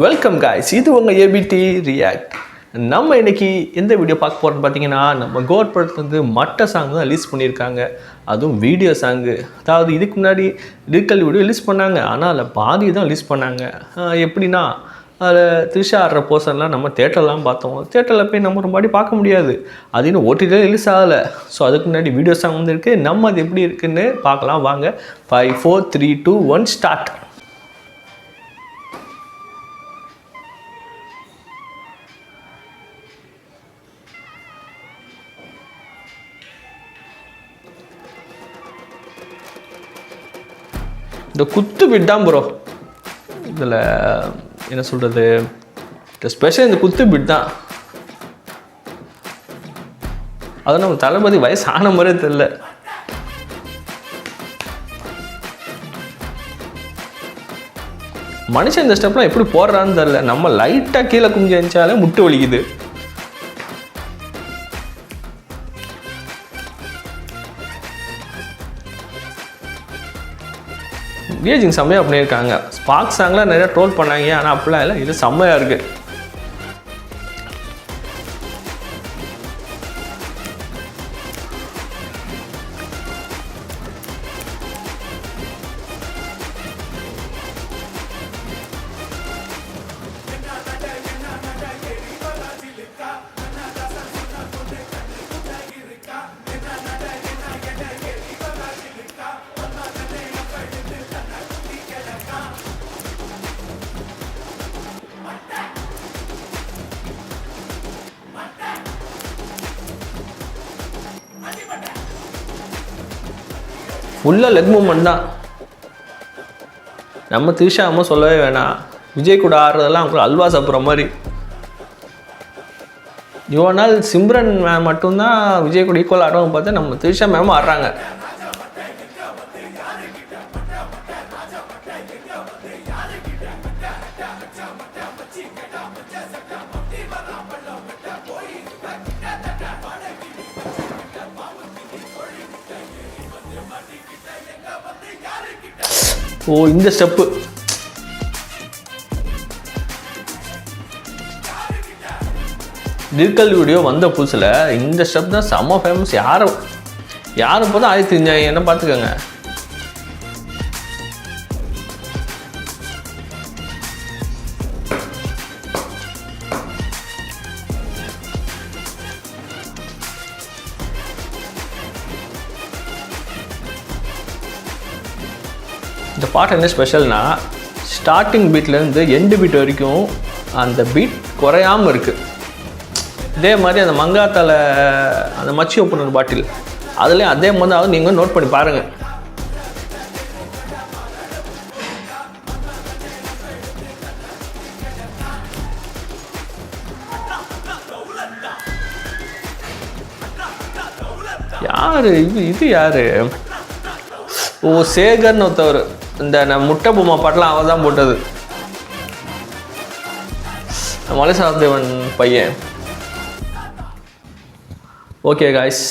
Welcome guys, இது உங்கள் APD react. நம்ம இன்னைக்கு எந்த வீடியோ பார்க்க போகிறோம்னு பார்த்தீங்கன்னா, நம்ம கோட் படத்துலேருந்து மட்ட சாங் தான் ரிலீஸ் பண்ணியிருக்காங்க. அதுவும் வீடியோ சாங்கு. அதாவது இதுக்கு முன்னாடி லிரிக்கல் வீடியோ ரிலீஸ் பண்ணாங்க, ஆனால் அதில் பாதி தான் ரிலீஸ் பண்ணாங்க. எப்படின்னா, அதில் த்ரிஷா ஆடுற போஸ்டர்லாம் நம்ம தேட்டர்லாம் பார்த்தோம். தேட்டரில் போய் நம்ம ரொம்ப பார்க்க முடியாது, அது இன்னும் ஓடிடியில் ரிலீஸ் ஆகலை. ஸோ அதுக்கு முன்னாடி வீடியோ சாங் வந்துருக்கு. நம்ம அது எப்படி இருக்குன்னு பார்க்கலாம் வாங்க. 5 4 3 2 1 ஸ்டார்ட். இந்த குத்து பிட் தான் ப்ரோ, இதில் என்ன சொல்கிறது, இந்த ஸ்பெஷல் இந்த குத்து பிட் தான். அது நம்ம தளபதி வயசான மாதிரியே தெரியல. மனுஷன் இந்த ஸ்டெப்லாம் எப்படி போடுறான்னு தெரில. நம்ம லைட்டாக கீழே குஞ்சு அணிச்சாலே முட்டு வலிக்குது. விஜய் செம்மையாக பண்ணியிருக்காங்க. ஸ்பார்க் சாங்லாம் நிறையா ட்ரோல் பண்ணாங்க, ஆனால் அப்படிலாம் இல்லை, இது செம்மையாக இருக்குது. ஃபுல்லாக லெக் மூமெண்ட் தான். நம்ம த்ரிஷா அம்மா சொல்லவே வேணாம். விஜய் கூட ஆடுறதெல்லாம் அவங்க அல்வா சாப்பிட்ற மாதிரி. இவ்வளோ நாள் சிம்ரன் மேம் மட்டும்தான் விஜய் கூட ஈக்குவல் ஆடுறவங்க பார்த்தா நம்ம த்ரிஷா மேம் ஆடுறாங்க. ஓ, இந்த ஸ்டெப்பு லிரிக்கல் வீடியோ வந்த புதுசில் இந்த ஸ்டெப் தான் செம்ம ஃபேமஸ். யாரை பார்த்தா ஆயிரத்தி என்ன பார்த்துக்கோங்க. இந்த பாட்டு என்ன ஸ்பெஷல்னா, ஸ்டார்டிங் பீட்லேருந்து எண்டு பீட் வரைக்கும் அந்த பீட் குறையாமல் இருக்குது. இதே மாதிரி அந்த மங்காத்தால அந்த மச்சி ஓப்பனர் பாட்டில் அதுலேயும் அதே மாதிரி தான். நீங்கள் நோட் பண்ணி பாருங்கள். யார் இது யார்? ஓ, சேகர்னு ஒருத்தவர். இந்த முட்டை பொம்மை பாட்டெலாம் அவள் தான் போட்டது. மலைசாதேவன் பையன். ஓகே காய்ஸ்,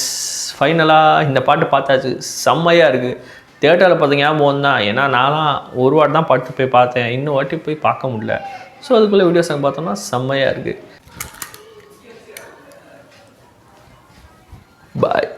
ஃபைனலாக இந்த பாட்டு பார்த்தாச்சு. செம்மையாக இருக்குது. தேட்டரில் பார்த்து ஞாபகம் தான். ஏன்னா நான்லாம் ஒரு வாட்டி தான் பாட்டு போய் பார்த்தேன், இன்னும் வாட்டி போய் பார்க்க முடியல. ஸோ அதுக்குள்ளே வீடியோஸ் பார்த்தோம்னா செம்மையாக இருக்குது. பாய்.